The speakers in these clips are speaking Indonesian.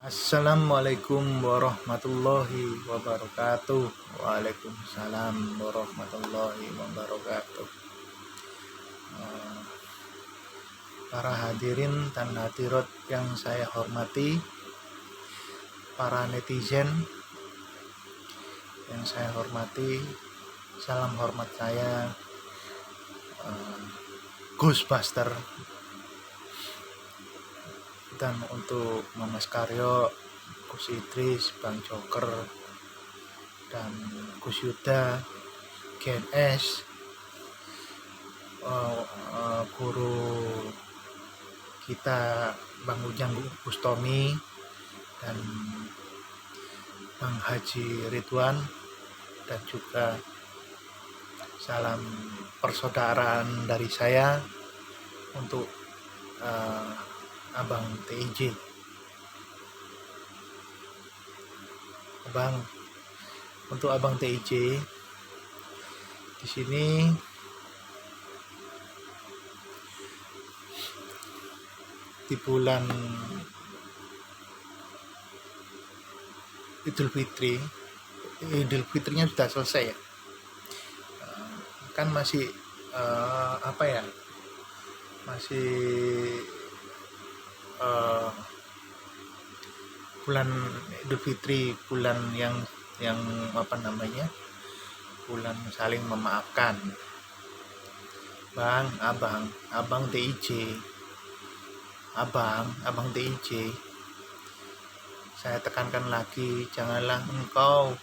Assalamualaikum warahmatullahi wabarakatuh. Waalaikumsalam warahmatullahi wabarakatuh. Eh, Para hadirin dan hadirat yang saya hormati, para netizen yang saya hormati, salam hormat saya, Ghostbuster. Dan untuk Mas Karyo, Gus Idris, Bang Joker, dan Gus Yuda, GNS, guru kita Bang Ujang Bustomi, dan Bang Haji Ridwan, dan juga salam persaudaraan dari saya untuk Abang TIJ. Untuk Abang TIJ di sini di bulan Idul Fitrinya sudah selesai ya. Kan masih masih bulan Idul Fitri, bulan yang bulan saling memaafkan. Abang TIJ, abang TIJ, saya tekankan lagi, janganlah engkau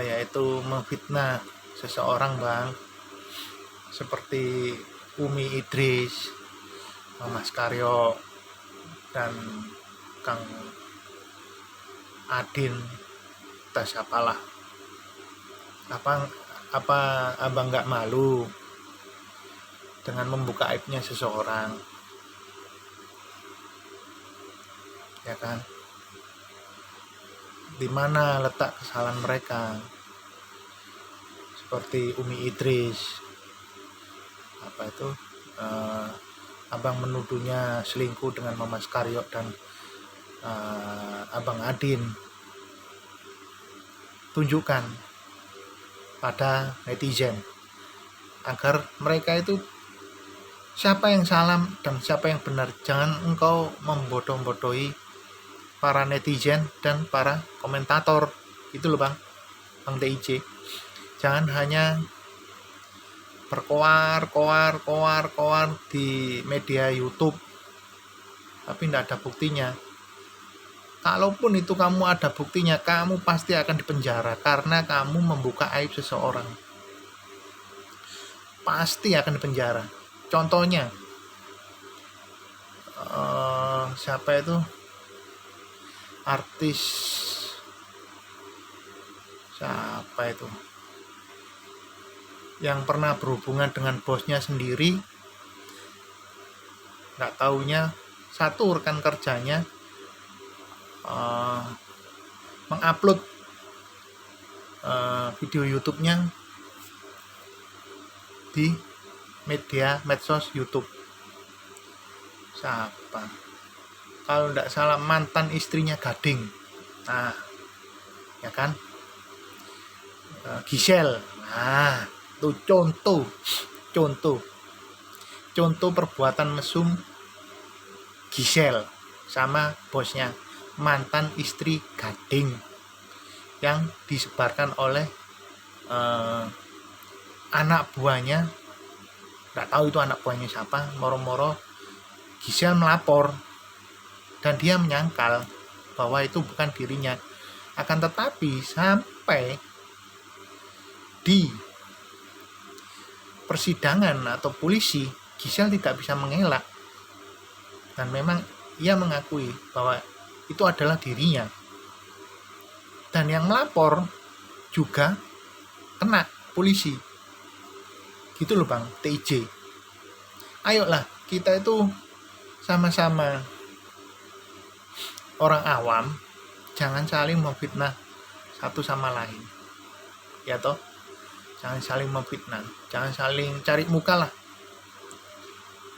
yaitu memfitnah seseorang, Bang, seperti Umi Idris, Mas Karyo, dan Kang Adin, tas apalah. Apa abang nggak malu dengan membuka aibnya seseorang, ya kan? Di mana letak kesalahan mereka? Seperti Umi Idris, abang menuduhnya selingkuh dengan Mas Karyo dan Abang Adin. Tunjukkan pada netizen agar mereka itu siapa yang salah dan siapa yang benar. Jangan engkau membodoh-bodohi para netizen dan para komentator. Itu loh Bang TIJ. Jangan hanya berkoar di media YouTube tapi tidak ada buktinya. Kalaupun itu kamu ada buktinya, kamu pasti akan dipenjara karena kamu membuka aib seseorang. Pasti akan dipenjara. Contohnya siapa itu artis, siapa itu yang pernah berhubungan dengan bosnya sendiri, nggak taunya satu rekan kerjanya mengupload video YouTube-nya di medsos YouTube. Siapa? Kalau tidak salah mantan istrinya Gading. Nah, ya kan? Gisel. Nah, itu contoh perbuatan mesum Gisel sama bosnya, mantan istri Gading, yang disebarkan oleh anak buahnya. Nggak tahu itu anak buahnya siapa. Moro-moro Gisel melapor dan dia menyangkal bahwa itu bukan dirinya. Akan tetapi sampai di persidangan atau polisi, Gisel tidak bisa mengelak dan memang ia mengakui bahwa itu adalah dirinya. Dan yang melapor juga kena polisi. Gitu loh Bang TIJ. Ayolah kita itu sama-sama orang awam, jangan saling memfitnah satu sama lain, ya toh. Jangan saling memfitnah, jangan saling cari muka lah.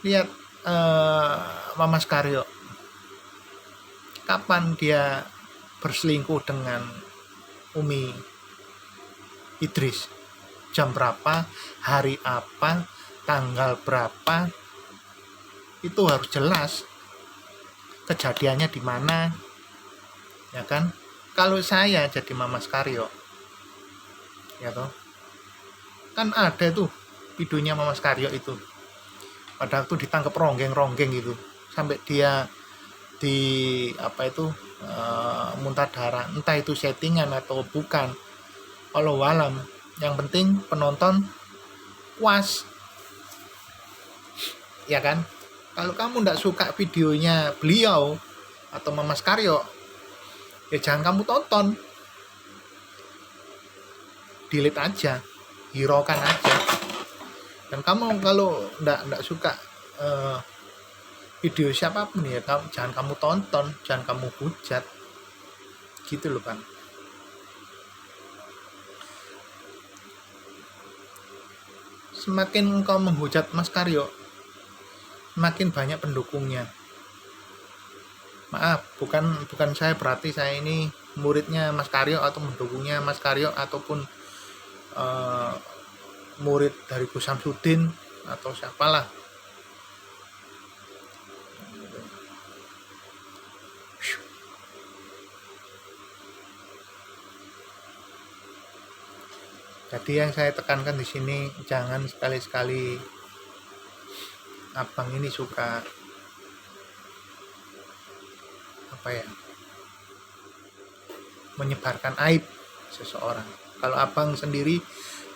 Lihat Mas Karyo, kapan dia berselingkuh dengan Umi Idris, jam berapa, hari apa, tanggal berapa, itu harus jelas kejadiannya di mana, ya kan? Kalau saya jadi Mamas Karyo, ya toh, kan ada tuh videonya Mamas Karyo itu, pada waktu ditangkap ronggeng gitu, sampai dia di apa itu muntah darah, entah itu settingan atau bukan, walau alam, yang penting penonton puas, ya kan? Kalau kamu tidak suka videonya beliau atau Mamas Karyo, ya jangan kamu tonton, delete aja, hiraukan aja. Dan kamu kalau tidak suka video siapapun, ya jangan kamu tonton, jangan kamu hujat, gitu loh kan. Semakin engkau menghujat Mas Karyo, semakin banyak pendukungnya. Maaf, bukan saya berarti saya ini muridnya Mas Karyo atau mendukungnya Mas Karyo ataupun murid dari Gus Samsudin atau siapalah. Jadi yang saya tekankan di sini, jangan sekali-sekali abang ini suka menyebarkan aib seseorang. Kalau abang sendiri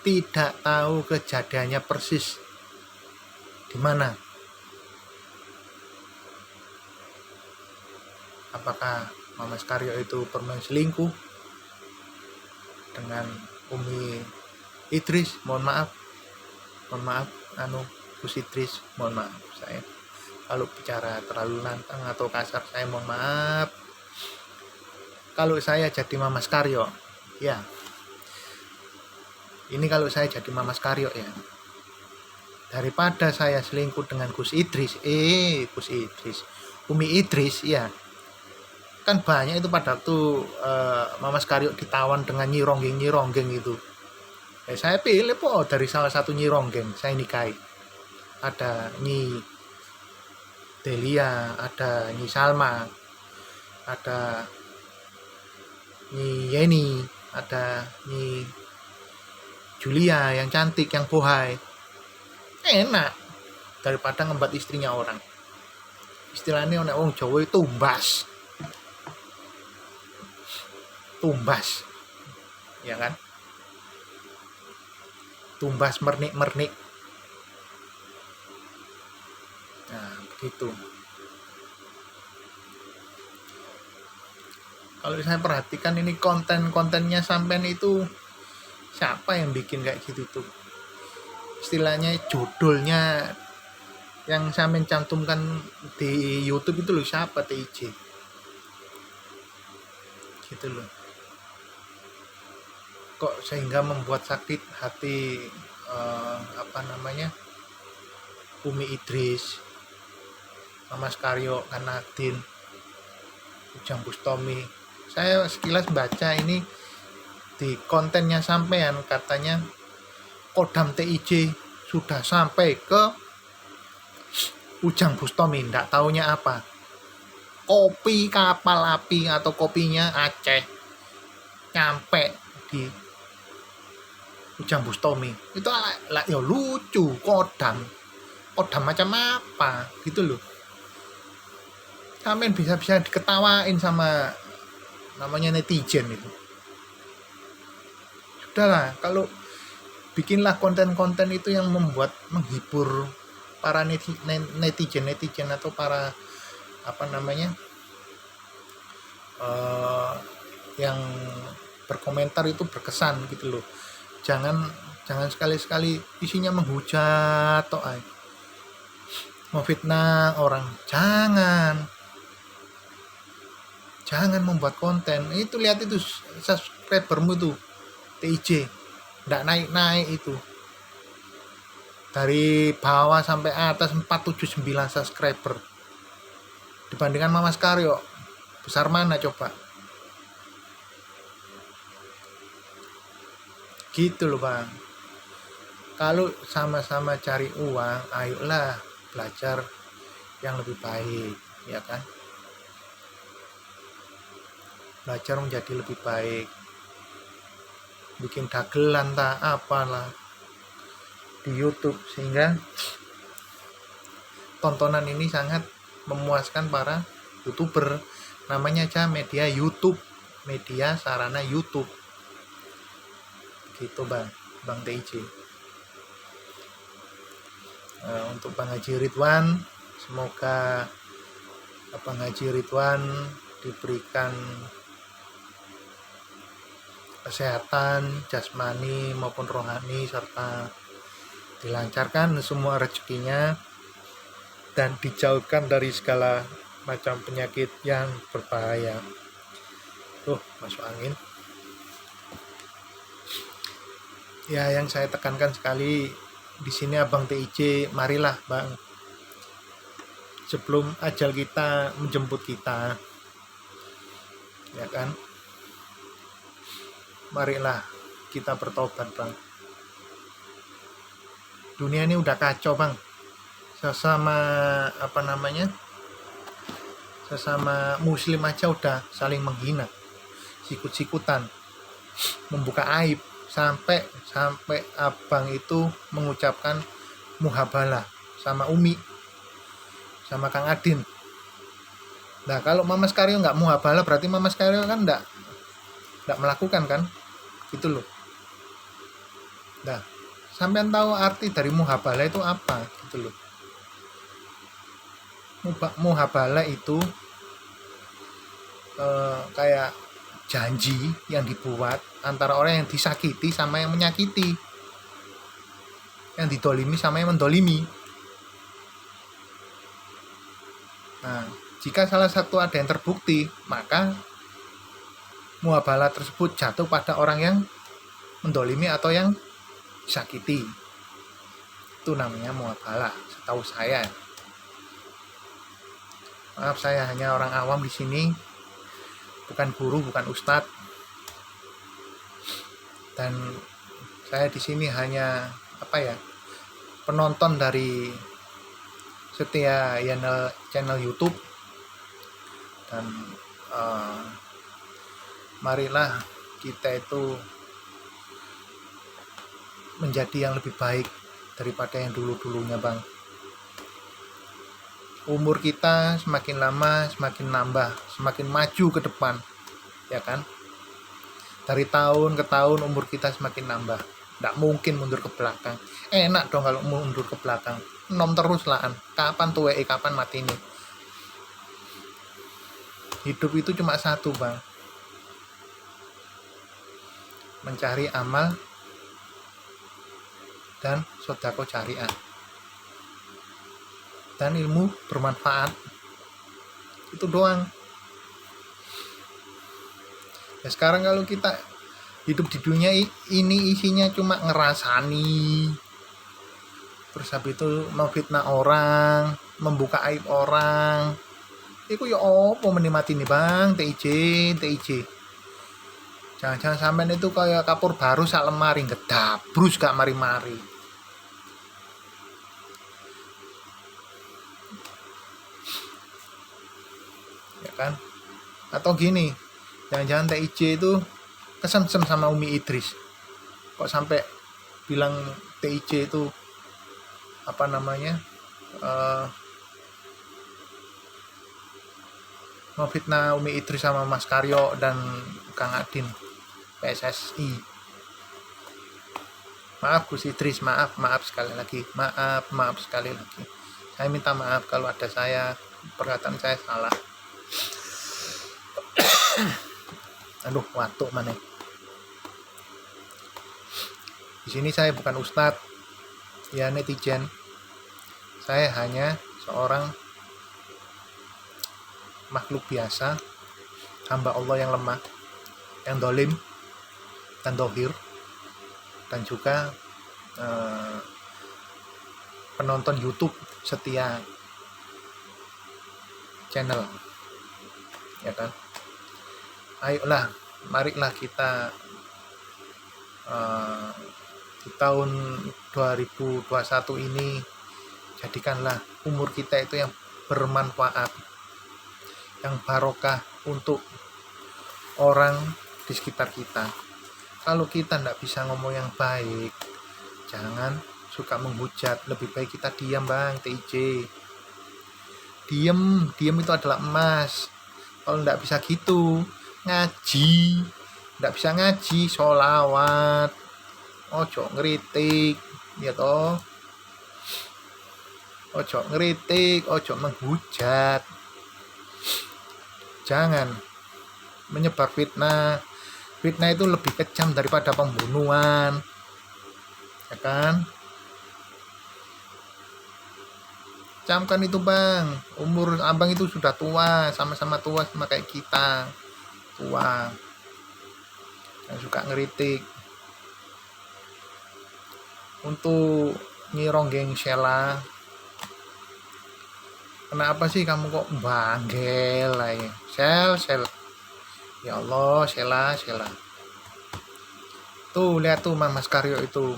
tidak tahu kejadiannya persis di mana, apakah Mamas Karyo itu pernah selingkuh dengan Umi Idris, mohon maaf Gus Idris, mohon maaf, saya kalau bicara terlalu lantang atau kasar saya mohon maaf. Kalau saya jadi Mamas Karyo, ya ini kalau saya jadi Mamas Karyo, ya daripada saya selingkuh dengan Umi Idris, ya kan banyak itu pada waktu Mamas Karyo ditawan dengan nyironggeng itu. Saya pilih dari salah satu nyironggeng saya nikahi. Ada Nyi Delia, ada Nyi Salma, ada Nyi Yeni, ada Nyi Julia yang cantik, yang bohai. Enak daripada ngembat istrinya orang. Istilahnya nek wong Jawa itu tumbas, ya kan? Tumbas mernik. Nah, begitu. Kalau saya perhatikan ini kontennya sampean itu siapa yang bikin kayak gitu tuh? Istilahnya judulnya yang sampean cantumkan di YouTube itu loh, siapa TIJ? Gitu loh. Kok sehingga membuat sakit hati Umi Idris, Mamas Karyo, Kanadin, Ujang Bustomi. Saya sekilas baca ini di kontennya sampean, katanya Kodam TIJ sudah sampai ke Ujang Bustomi, ndak taunya apa, kopi kapal api atau kopinya Aceh nyampe di Ujang Bustomi. Itu lah ya lucu, kodam macam apa gitu loh. Sampean bisa diketawain sama namanya netizen itu. Sudahlah, kalau bikinlah konten-konten itu yang menghibur para netizen atau para yang berkomentar itu berkesan gitu loh. Jangan sekali-sekali isinya menghujat atau memfitnah orang. Jangan membuat konten itu. Lihat itu subscribermu tuh TIJ nggak naik itu, dari bawah sampai atas 479 subscriber, dibandingkan Mamas Karyo Besar mana coba? Gitu loh Bang. Kalau sama-sama cari uang, ayolah belajar yang lebih baik, ya kan? Belajar menjadi lebih baik. Bikin dagelan tak apalah di YouTube, sehingga tontonan ini sangat memuaskan para YouTuber. Namanya aja media YouTube, media sarana YouTube. Gitu Bang TIJ. Untuk Bang Haji Ridwan, semoga Bang Haji Ridwan diberikan kesehatan jasmani maupun rohani, serta dilancarkan semua rezekinya dan dijauhkan dari segala macam penyakit yang berbahaya. Masuk angin. Ya, yang saya tekankan sekali di sini Abang TIJ, marilah Bang, sebelum ajal kita menjemput kita, ya kan, marilah kita bertobat Bang. Dunia ini udah kacau Bang, sesama sesama muslim aja udah saling menghina, sikut-sikutan, membuka aib, sampai Abang itu mengucapkan muhabalah sama Umi, sama Kang Adin. Nah, kalau Mama Skario nggak muhabalah, berarti Mama Skario kan nggak melakukan kan, gitu loh. Nah, sampean tahu arti dari muhabalah itu apa, gitu loh. Muhabalah itu kayak janji yang dibuat antara orang yang disakiti sama yang menyakiti, yang didolimi sama yang mendolimi. Nah, jika salah satu ada yang terbukti, maka muhabalah tersebut jatuh pada orang yang mendolimi atau yang disakiti. Itu namanya muhabalah, setahu saya. Maaf, saya hanya orang awam di sini, bukan guru, bukan ustadz, dan saya di sini hanya penonton dari setiap channel YouTube. Dan marilah kita itu menjadi yang lebih baik daripada yang dulu-dulunya Bang. Umur kita semakin lama semakin nambah, semakin maju ke depan, ya kan? Dari tahun ke tahun umur kita semakin nambah, nggak mungkin mundur ke belakang. Enak dong kalau mundur ke belakang, nom terus lah. Kapan tuwe, kapan mati nih? Hidup itu cuma satu Bang, mencari amal dan sodako jariah dan ilmu bermanfaat, itu doang. Ya, sekarang kalau kita hidup di dunia ini isinya cuma ngerasani, terus habis itu memfitnah orang, membuka aib orang, itu ya apa menikmati nih Bang TIJ. Jangan sampean itu kayak kapur baru sak lemari, ngedabrus gak mari-mari. Ya kan? Atau gini, jangan-jangan TIJ itu kesemsem sama Umi Idris. Kok sampai bilang TIJ itu memfitnah Umi Idris sama Mas Karyo dan Kang Adin PSSI. Maaf Gus Idris, maaf sekali lagi, maaf sekali lagi. Saya minta maaf kalau ada perkataan saya salah. Aduh, watuk mana? Di sini saya bukan ustadz, ya netizen. Saya hanya seorang makhluk biasa, hamba Allah yang lemah, yang dolim dan dohir, dan juga penonton YouTube setia channel, ya kan. Ayolah, marilah kita di tahun 2021 ini jadikanlah umur kita itu yang bermanfaat, yang barokah untuk orang di sekitar kita. Kalau kita tidak bisa ngomong yang baik, jangan suka menghujat. Lebih baik kita diam bang, TIJ. Diam itu adalah emas. Kalau tidak bisa gitu, ngaji. Tidak bisa ngaji, sholawat. Ojo ngeritik, ya toh. Ojo ngeritik, ojo menghujat. Jangan menyebar fitnah. Fitnah itu lebih kejam daripada pembunuhan, ya kan. Camkan itu bang, umur abang itu sudah tua, sama-sama tua sama kayak kita, tua, yang suka ngeritik. Untuk Nyironggeng Sheila, kenapa sih kamu kok banggel ya? Sel, ya Allah, Sheila. Tuh lihat tuh Mas Karyo itu,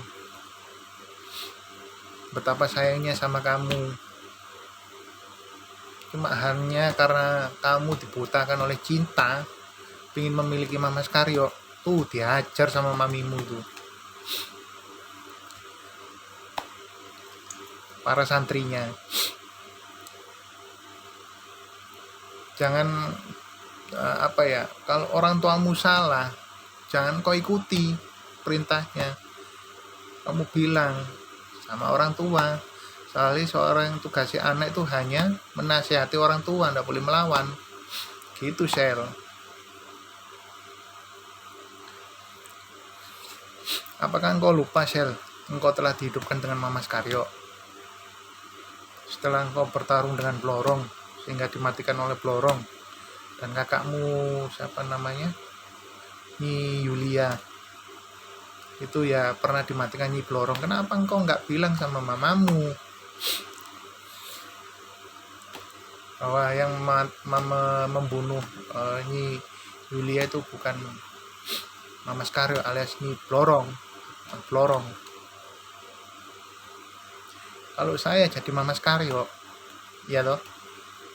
betapa sayangnya sama kamu. Cuma hanya karena kamu dibutakan oleh cinta, ingin memiliki Mas Karyo, tuh diajar sama mamimu tuh. Para santrinya, jangan kalau orang tuamu salah, jangan kau ikuti perintahnya. Kamu bilang sama orang tua, soalnya seorang tugasnya anak itu hanya menasihati orang tua, tidak boleh melawan. Gitu, Sel. Apakah engkau lupa, Sel, engkau telah dihidupkan dengan Mas Karyo? Setelah engkau bertarung dengan Blorong sehingga dimatikan oleh Blorong, dan kakakmu siapa namanya, Nyi Yulia, itu ya pernah dimatikan Nyi Blorong. Kenapa engkau nggak bilang sama mamamu bahwa yang membunuh Nyi Yulia itu bukan Mas Karyo alias Nyi Blorong? Kalau saya jadi Mas Karyo, ya loh,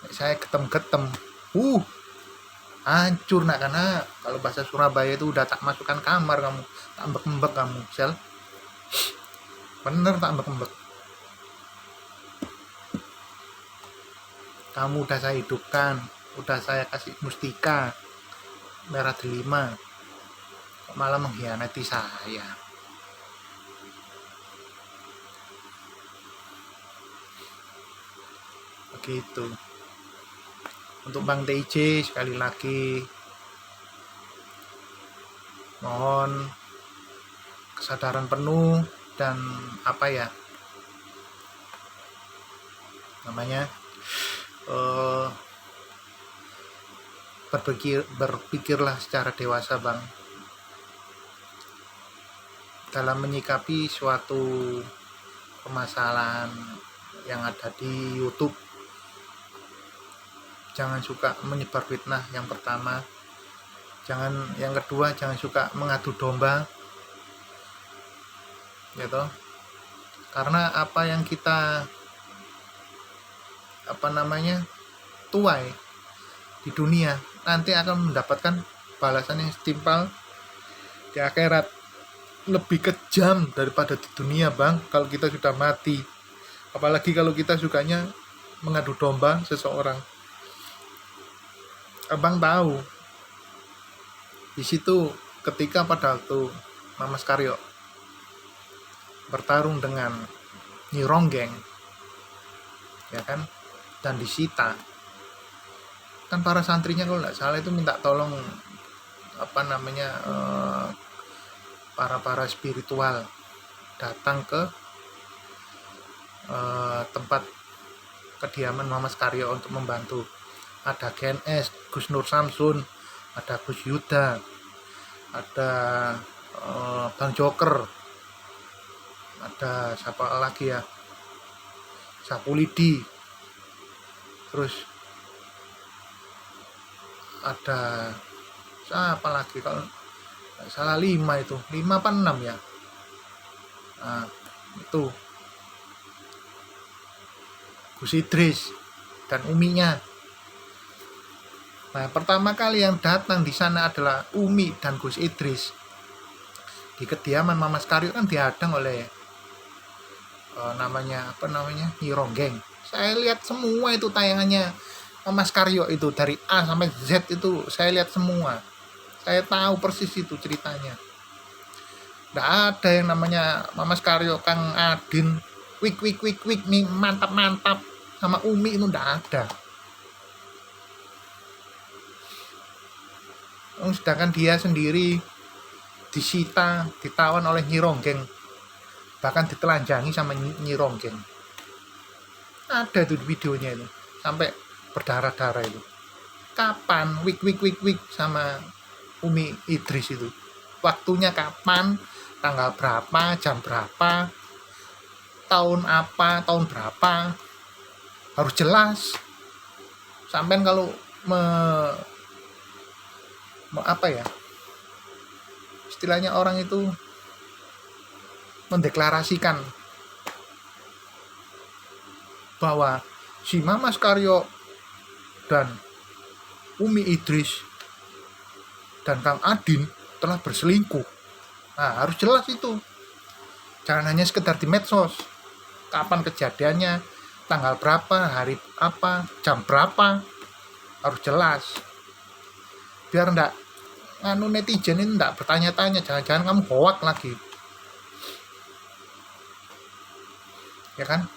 saya getem hancur nak, karena kalau bahasa Surabaya itu udah tak masukkan kamar kamu, tak embek-embek kamu, Sel. Bener tak embek-embek. Kamu udah saya hidupkan, udah saya kasih mustika merah delima, malah mengkhianati saya. Begitu. Untuk Bang TIJ sekali lagi mohon kesadaran penuh dan berpikirlah secara dewasa bang, dalam menyikapi suatu permasalahan yang ada di YouTube. Jangan suka menyebar fitnah, yang pertama. Yang kedua, jangan suka mengadu domba, gitu. Karena apa yang kita tuai di dunia nanti akan mendapatkan balasan yang setimpal di akhirat, lebih kejam daripada di dunia bang. Kalau kita sudah mati, apalagi kalau kita sukanya mengadu domba seseorang. Abang tahu di situ ketika pada waktu Mas Karyo bertarung dengan Nyironggeng, ya kan, dan disita, kan para santrinya kalau nggak salah itu minta tolong para spiritual datang ke tempat kediaman Mas Karyo untuk membantu. Ada GNS, Gus Nur Samsun, ada Gus Yuda, ada Bang Joker, ada siapa lagi ya, Sapulidi, terus ada siapa lagi kalau nggak salah 5 itu 5 apa 6 ya. Nah, itu Gus Idris dan Uminya. Nah, pertama kali yang datang di sana adalah Umi dan Gus Idris. Di kediaman Mama Skaryo kan dihadang oleh Nyi Ronggeng. Saya lihat semua itu tayangannya Mama Skaryo itu dari A sampai Z itu saya lihat semua. Saya tahu persis itu ceritanya. Nggak ada yang namanya Mama Skaryo, Kang Adin, wik nih mantap sama Umi itu nggak ada. Sedangkan dia sendiri disita, ditawan oleh Nyi Ronggeng, bahkan ditelanjangi sama Nyi Ronggeng. Ada itu di videonya itu, sampai berdarah-darah itu. Kapan wik sama Umi Idris itu? Waktunya kapan? Tanggal berapa? Jam berapa? Tahun apa? Tahun berapa? Harus jelas. Sampai kalau apa ya? Istilahnya orang itu mendeklarasikan bahwa si Mama Skaryo dan Umi Idris dan Kang Adin telah berselingkuh. Nah, harus jelas itu. Jangan hanya sekedar di medsos. Kapan kejadiannya, tanggal berapa, hari apa, jam berapa, harus jelas. Biar enggak netizen ini enggak bertanya-tanya, jangan-jangan kamu hoak lagi. Ya kan?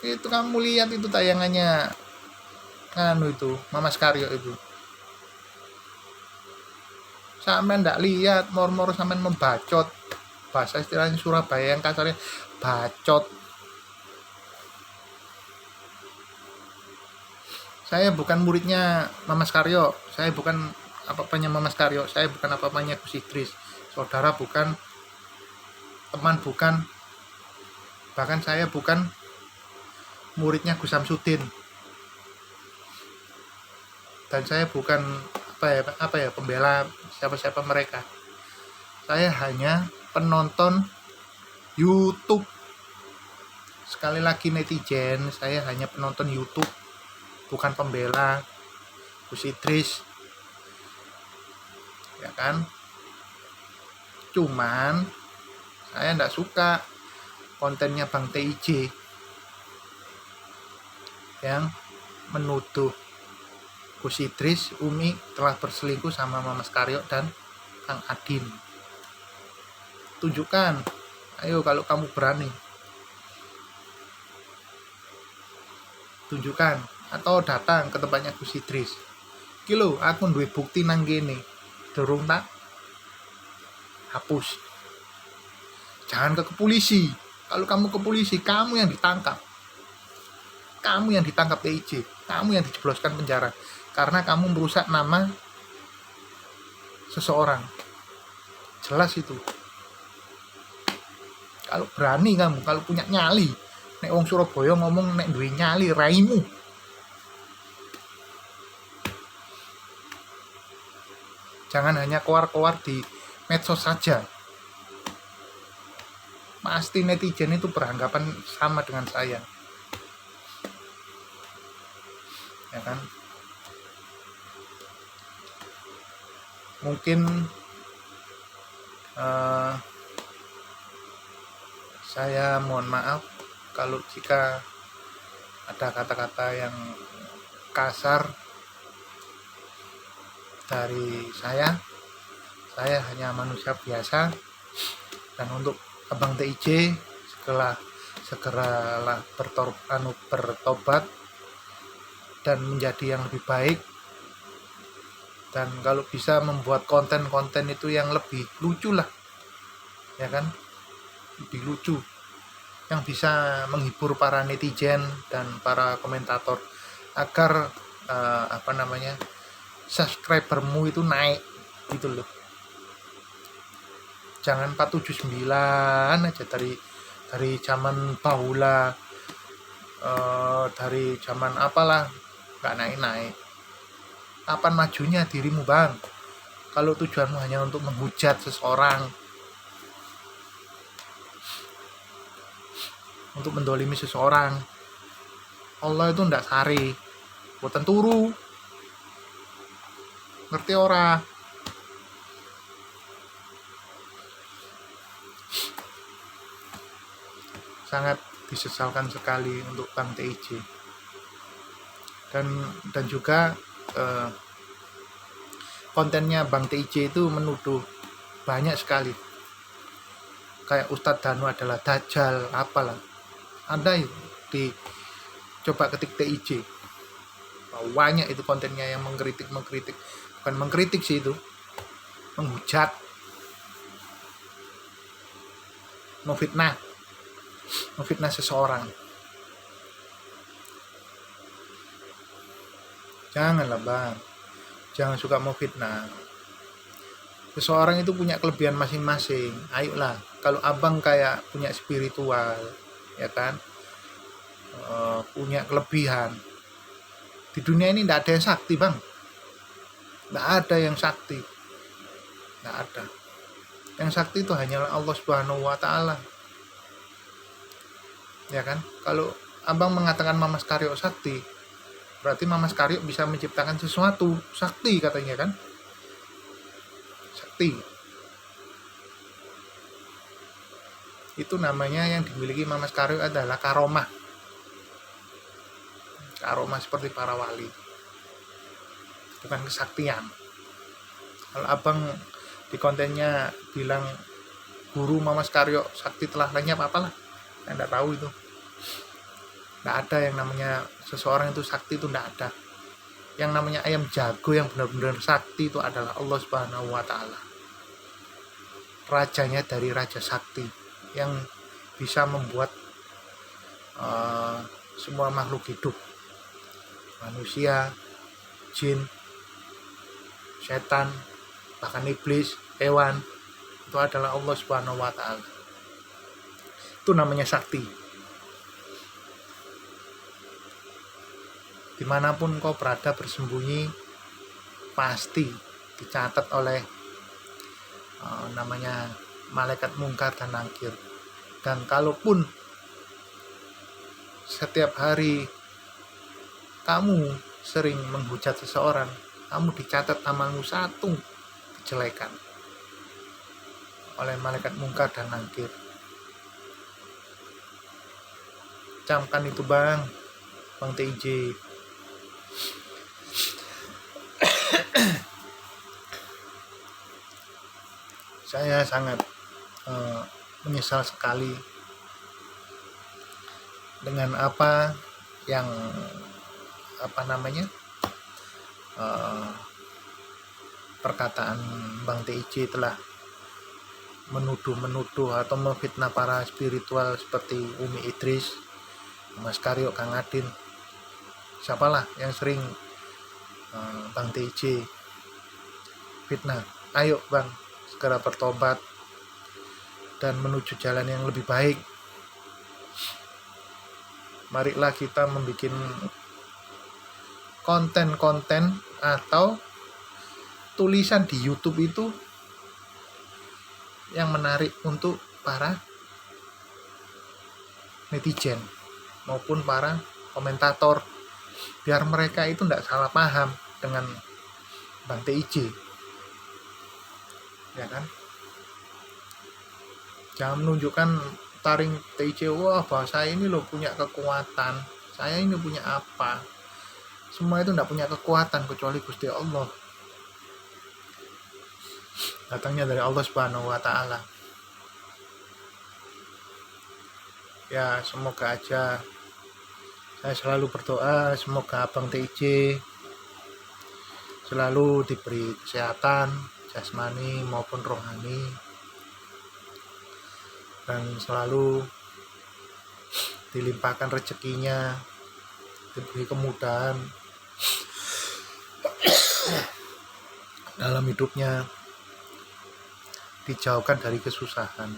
Itu kamu lihat itu tayangannya itu Mama Skaryo itu. Sampai ndak lihat mor sampai membacot, bahasa istilahnya Surabaya yang kasarnya bacot. Saya bukan muridnya Mama Skaryo, saya bukan apa-apanya Mama Skaryo, saya bukan apa-apanya Gus Idris, saudara bukan, teman bukan, bahkan saya bukan muridnya Gus Samsudin, dan saya bukan apa ya pembela siapa-siapa mereka. Saya hanya penonton YouTube. Sekali lagi netizen, saya hanya penonton YouTube, bukan pembela Gus Idris, ya kan? Cuman saya enggak suka kontennya Bang TIJ yang menuduh Gus Idris, Umi telah berselingkuh sama Mama Skaryo dan Kang Adin. Tunjukkan, ayo kalau kamu berani, tunjukkan atau datang ke tempatnya Gus Idris. Kilo, aku duwe bukti nang gini, durung tak hapus. Jangan ke polisi. Kalau kamu ke polisi, kamu yang ditangkap. Kamu yang ditangkap TIJ, kamu yang dijebloskan penjara karena kamu merusak nama seseorang. Jelas itu. Kalau berani kamu, kalau punya nyali, nek wong Surabaya ngomong nek duwe nyali raimu. Jangan hanya keluar-keluar di medsos saja. Pasti netizen itu beranggapan sama dengan saya. Ya kan? Mungkin saya mohon maaf kalau jika ada kata-kata yang kasar dari saya hanya manusia biasa. Dan untuk Abang TIJ segeralah bertobat dan menjadi yang lebih baik, dan kalau bisa membuat konten-konten itu yang lebih lucu lah, ya kan, lebih lucu, yang bisa menghibur para netizen dan para komentator agar subscribermu itu naik gitu loh. Jangan 479 aja dari zaman bahula, dari zaman apalah nggak naik. kapan majunya dirimu bang? Kalau tujuanmu hanya untuk menghujat seseorang, untuk mendolimi seseorang, Allah itu ndak sari, boten turu, ngerti ora? Sangat disesalkan sekali untuk Bang TIJ. Dan juga kontennya Bang TIJ itu menuduh banyak sekali, kayak Ustadz Danu adalah dajjal apalah. Anda di coba ketik TIJ, banyak itu kontennya yang mengkritik, bukan mengkritik sih, itu menghujat, memfitnah seseorang. Janganlah bang, jangan suka memfitnah. Seseorang itu punya kelebihan masing-masing. Ayolah, kalau abang kayak punya spiritual, ya kan, punya kelebihan. Di dunia ini tidak ada yang sakti bang, tidak ada yang sakti, tidak ada. Yang sakti itu hanyalah Allah Subhanahu Wa Taala, ya kan. Kalau abang mengatakan Mamas Karyo sakti, berarti Mamas Karyo bisa menciptakan sesuatu sakti katanya kan, sakti. Itu namanya yang dimiliki Mamas Karyo adalah karomah seperti para wali, bukan kesaktian. Kalau abang di kontennya bilang guru Mamas Karyo sakti telah lenyap, apalah, saya tidak tahu itu. Tidak ada yang namanya seseorang itu sakti, itu tidak ada. Yang namanya ayam jago yang benar-benar sakti itu adalah Allah Subhanahu Wa Taala, rajanya dari raja sakti, yang bisa membuat semua makhluk hidup, manusia, jin, setan, bahkan iblis, hewan, itu adalah Allah Subhanahu Wa Taala. Itu namanya sakti. Dimanapun kau berada bersembunyi, pasti dicatat oleh namanya malaikat mungkar dan nakir. Dan kalaupun setiap hari kamu sering menghujat seseorang, kamu dicatat amalmu satu kejelekan oleh malaikat mungkar dan nakir. Camkan itu bang TIJ. Saya sangat menyesal sekali dengan apa yang perkataan Bang TIJ telah menuduh atau memfitnah para spiritual seperti Umi Idris, Mas Karyo, Kang Adin. Siapalah yang sering Bang TIJ fitnah. Ayo bang, segera bertobat dan menuju jalan yang lebih baik. Marilah kita membuat konten-konten atau tulisan di YouTube itu yang menarik untuk para netizen maupun para komentator, biar mereka itu tidak salah paham dengan Bang TIJ, ya kan. Jangan menunjukkan taring TIJ, wah bahwa saya ini loh punya kekuatan, saya ini punya apa. Semua itu tidak punya kekuatan kecuali Gusti Allah, datangnya dari Allah Subhanahu Wa Taala. Ya semoga aja, saya selalu berdoa semoga Abang TIJ selalu diberi kesehatan jasmani maupun rohani, dan selalu dilimpahkan rezekinya, diberi kemudahan dalam hidupnya, dijauhkan dari kesusahan,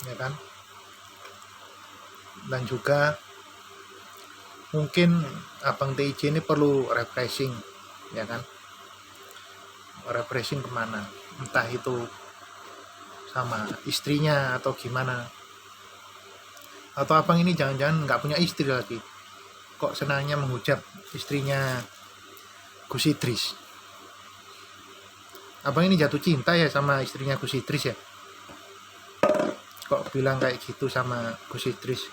ya kan. Dan juga Mungkin Abang TIJ ini perlu refreshing, ya kan? Refreshing kemana? Entah itu sama istrinya atau gimana. Atau Abang ini jangan-jangan nggak punya istri lagi, kok senangnya menghujat istrinya Gus Idris. Abang ini jatuh cinta ya sama istrinya Gus Idris ya? Kok bilang kayak gitu sama Gus Idris?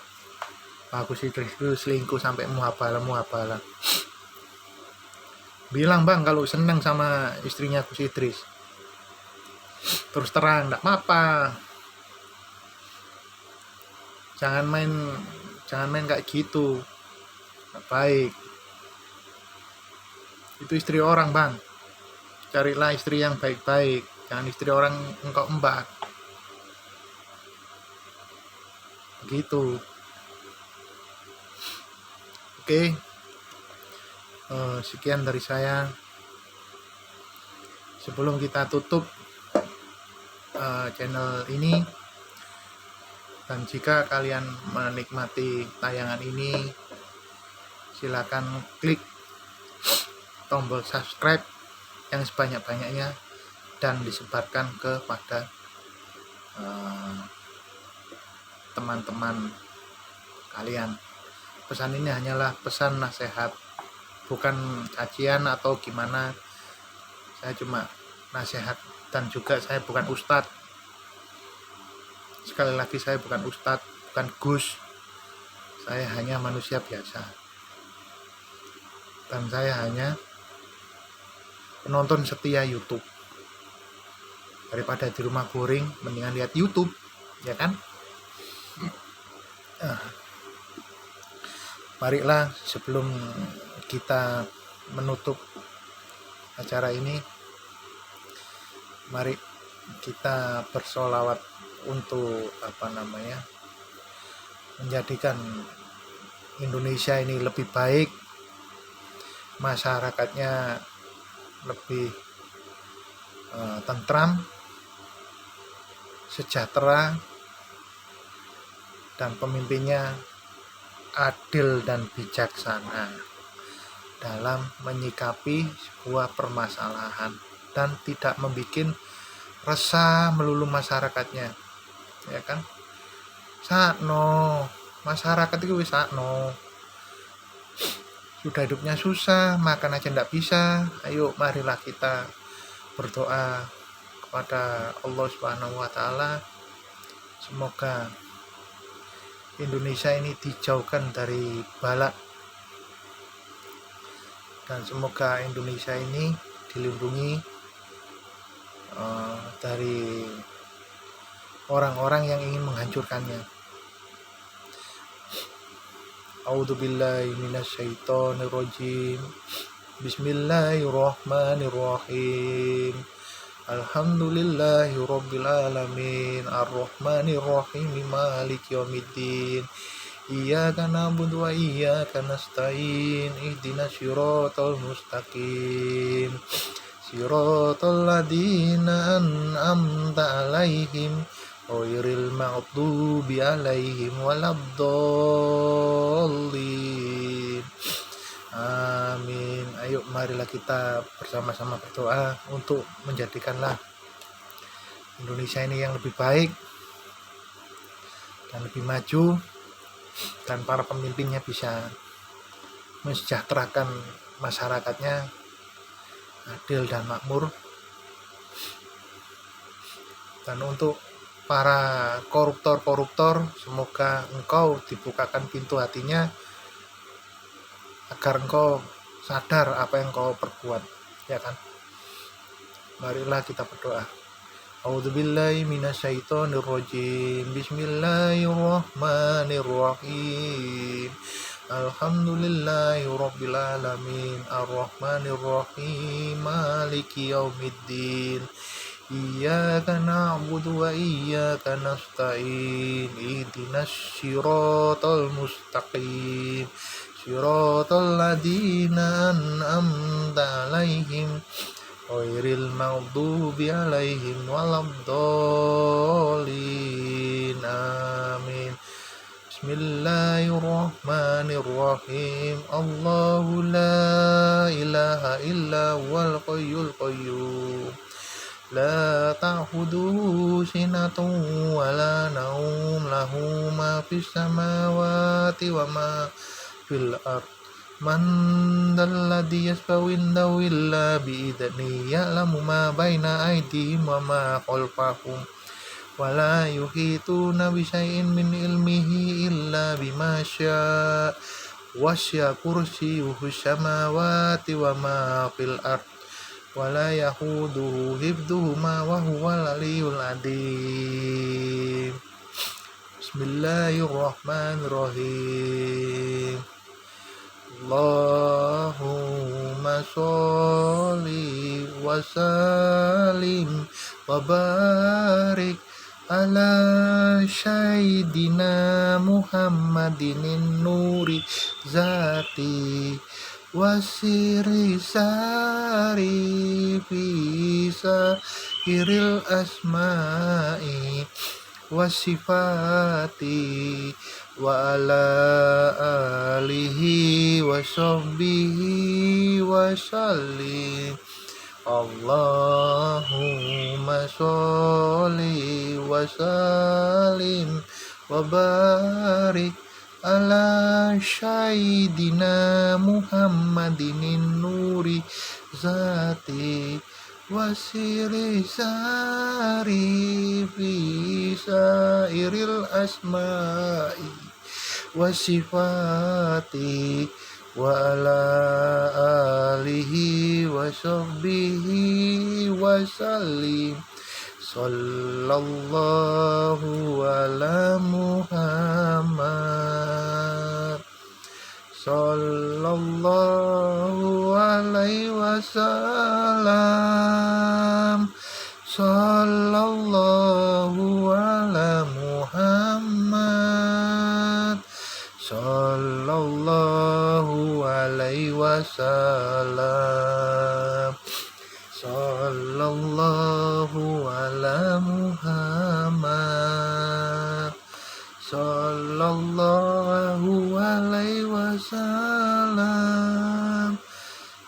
Gus Idris itu selingkuh sampai muhabala. Bilang bang kalau seneng sama istrinya Gus Idris, terus terang, nggak apa-apa. Jangan main kayak gitu, nggak baik. Itu istri orang bang, carilah istri yang baik-baik, jangan istri orang engkau embak. Begitu. Oke. Sekian dari saya. Sebelum kita tutup channel ini, dan jika kalian menikmati tayangan ini, silakan klik tombol subscribe yang sebanyak-banyaknya dan disebarkan kepada teman-teman kalian. Pesan ini hanyalah pesan nasihat, bukan cacian atau gimana. Saya cuma nasihat, dan juga saya bukan ustadz. Sekali lagi, saya bukan ustadz, bukan Gus. Saya hanya manusia biasa, dan saya hanya penonton setia YouTube. Daripada di rumah boring, mendingan lihat YouTube, ya kan? Marilah sebelum kita menutup acara ini, mari kita bersolawat untuk menjadikan Indonesia ini lebih baik, masyarakatnya lebih tentram, sejahtera, dan pemimpinnya adil dan bijaksana dalam menyikapi sebuah permasalahan dan tidak membuat resah melulu masyarakatnya, ya kan? Sakno masyarakat itu wis sakno, sudah hidupnya susah, makan aja ndak bisa. Ayo marilah kita berdoa kepada Allah Subhanahu wa taala, semoga Indonesia ini dijauhkan dari bala, dan semoga Indonesia ini dilindungi dari orang-orang yang ingin menghancurkannya. A'udzubillahi minasyaitonirrajim. Bismillahirrahmanirrahim. Alhamdulillahi rabbil alamin, arrahmanir rahim, maliki yaumiddin. Iyyaka na'budu wa iyyaka nasta'in. Ihdinas siratal mustaqim. Siratal ladzina an'amta 'alaihim ghairil maghdubi 'alaihim waladdallin. Amin. Ayo marilah kita bersama-sama berdoa untuk menjadikanlah Indonesia ini yang lebih baik dan lebih maju, dan para pemimpinnya bisa mensejahterakan masyarakatnya adil dan makmur. Dan untuk para koruptor, semoga engkau dibukakan pintu hatinya agar engkau sadar apa yang kau perbuat, ya kan? Marilah kita berdoa. A'udzubillahi minasyaitonirrajim. Bismillahirrahmanirrahim. Alhamdulillahi rabbil alamin, arrahmanir rahim, maliki yaumiddin. Iyyaka na'budu wa iyyaka nasta'in. Ihdinas siratal mustaqim. Siratal ladzina an'amta 'alaihim ghairil maghdubi 'alaihim waladdallin. Amin. Bismillahirrahmanirrahim. Allahu la ilaha illa huwal qayyul qayyum. La ta'khudhuhu sinatun wa la naum, lahu ma fis samawati wa ma fil ard. Man dalladhi yashfa'u indahu illa bi'idhnihi, ya'lamu ma baina aydihim wa ma khalfahum, wa la yuhituna bi syai'in min ilmihi illa bima syaa', wasya kursiyyuhu samawati wa ma fil ard, wa la yahuduhu hifdhuhuma wa huwal aliyyul adzim. Bismillahirrahmanirrahim. Allahumma sholli wa sallim wa barik ala sayyidina Muhammadin nuri zati wasiri sari bisa iril asma'i wasifati wa ala alihi wa sahbihi wa sallim. Allahumma sholli wa sallim wa barik ala sayyidina Muhammadin nuri zati wasiri sari bisa iril asma'i wasifati wa ala alihi wa sahbihi wa sallim. Sallallahu ala Muhammad, sallallahu alaihi wasallam, sallallahu ala Muhammad, sallallahu alaihi wasallam, sallallahu ala Muhammad, sallallahu alaihi wasallam,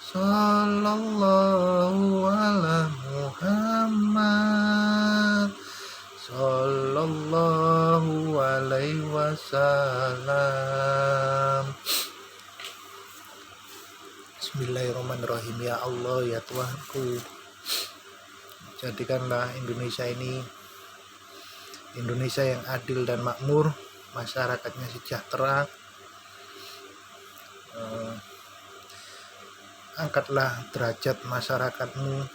sallallahu ala Muhammad, sallallahu alaihi wasallam. Bismillahirrahmanirrahim. Ya Allah, ya Tuhanku, jadikanlah Indonesia ini Indonesia yang adil dan makmur, masyarakatnya sejahtera. Angkatlah derajat masyarakatmu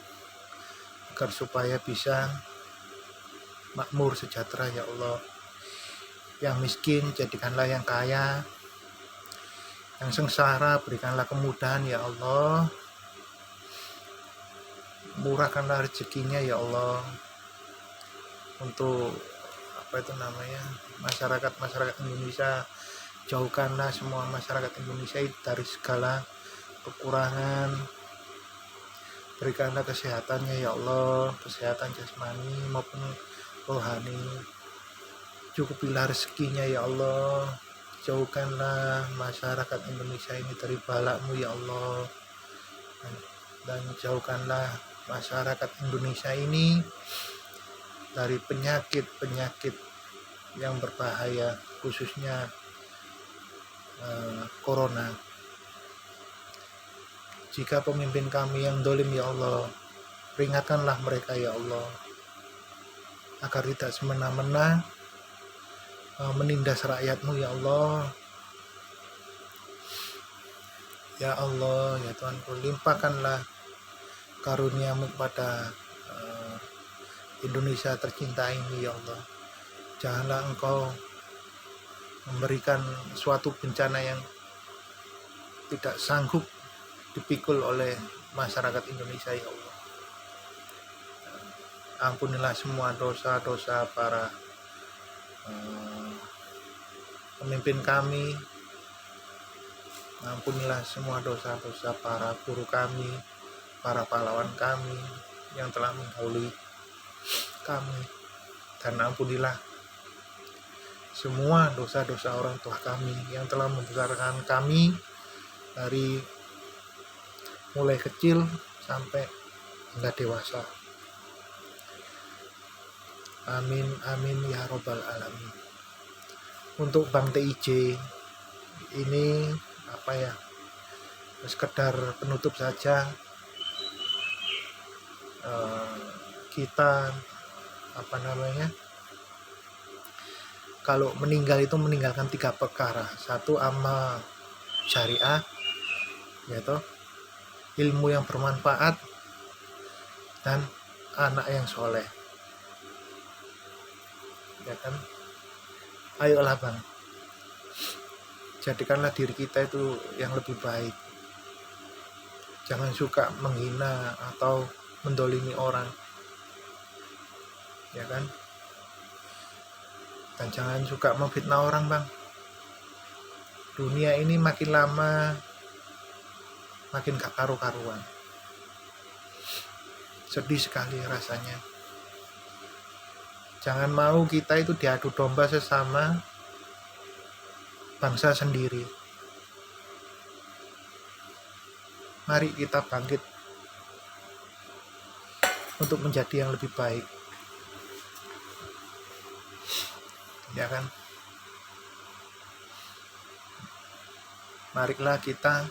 agar supaya bisa makmur sejahtera ya Allah. Yang miskin jadikanlah yang kaya, yang sengsara berikanlah kemudahan ya Allah. Murahkanlah rezekinya ya Allah. Untuk masyarakat Indonesia, jauhkanlah semua masyarakat Indonesia dari segala kekurangan. Berikanlah kesehatannya ya Allah, kesehatan jasmani maupun rohani. Cukupilah rezekinya ya Allah. Jauhkanlah masyarakat Indonesia ini dari balakmu ya Allah, dan jauhkanlah masyarakat Indonesia ini dari penyakit-penyakit yang berbahaya, khususnya corona. Jika pemimpin kami yang dolim ya Allah, peringatkanlah mereka ya Allah, agar tidak semena-mena menindas rakyatmu ya Allah. Ya Allah, ya Tuhanku, limpahkanlah karuniamu kepada Indonesia tercinta ini ya Allah. Janganlah Engkau memberikan suatu bencana yang tidak sanggup dipikul oleh masyarakat Indonesia ya Allah. Ampunilah semua dosa-dosa para pemimpin kami. Ampunilah semua dosa-dosa para guru kami, para pahlawan kami yang telah mendahului kami, dan ampunilah semua dosa-dosa orang tua kami yang telah membesarkan kami dari mulai kecil sampai hingga dewasa. Amin amin ya robbal alamin. Untuk Bang TIJ ini sekedar penutup saja. Kita kalau meninggal itu meninggalkan 3 perkara. 1, amal syariah, yaitu ilmu yang bermanfaat dan anak yang soleh, ya kan? Ayolah Bang, jadikanlah diri kita itu yang lebih baik. Jangan suka menghina atau mendolimi orang, ya kan? Dan jangan suka memfitnah orang Bang. Dunia ini makin lama makin gak karu-karuan. Sedih sekali rasanya. Jangan mau kita itu diadu domba sesama bangsa sendiri. Mari kita bangkit untuk menjadi yang lebih baik, ya kan? Marilah kita,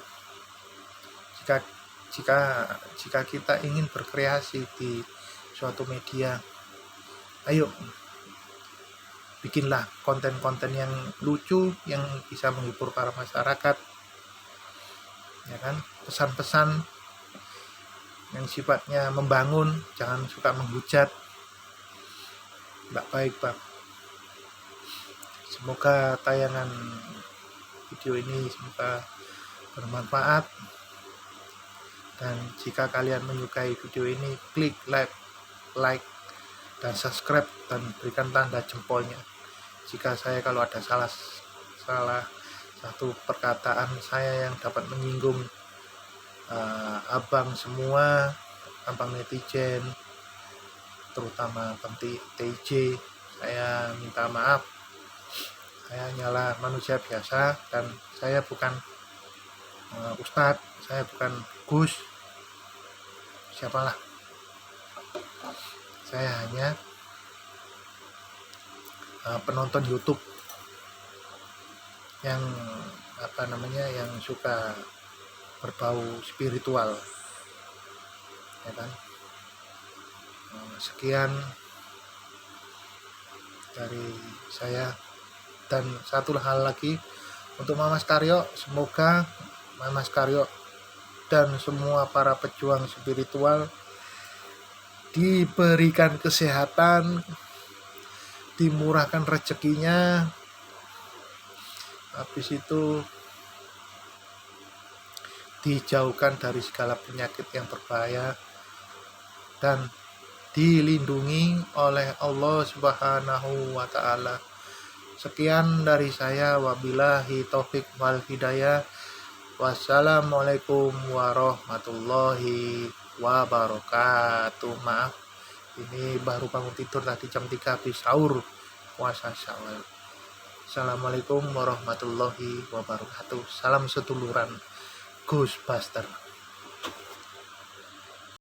jika kita ingin berkreasi di suatu media, ayo bikinlah konten-konten yang lucu yang bisa menghibur para masyarakat, ya kan? Pesan-pesan yang sifatnya membangun, jangan suka menghujat. Nggak baik Bang. Semoga tayangan video ini semoga bermanfaat, dan jika kalian menyukai video ini, klik like dan subscribe dan berikan tanda jempolnya. Jika saya kalau ada salah satu perkataan saya yang dapat menyinggung abang semua, abang netizen, terutama Bang TIJ, saya minta maaf. Saya hanyalah manusia biasa dan saya bukan ustadz, saya bukan Gus, siapalah. Saya hanya penonton YouTube yang yang suka berbau spiritual, ya kan? Sekian dari saya. Dan satu hal lagi untuk Mas Karyo, semoga Mas Karyo dan semua para pejuang spiritual diberikan kesehatan, dimurahkan rezekinya, habis itu dijauhkan dari segala penyakit yang berbahaya dan dilindungi oleh Allah Subhanahu wa Ta'ala. Sekian dari saya, wabillahi taufik wal hidayah. Wassalamualaikum warahmatullahi wabarakatuh. Maaf, ini baru bangun tidur tadi jam 3 habis sahur puasa Syawal. Assalamualaikum warahmatullahi wabarakatuh. Salam seduluran Ghostbuster.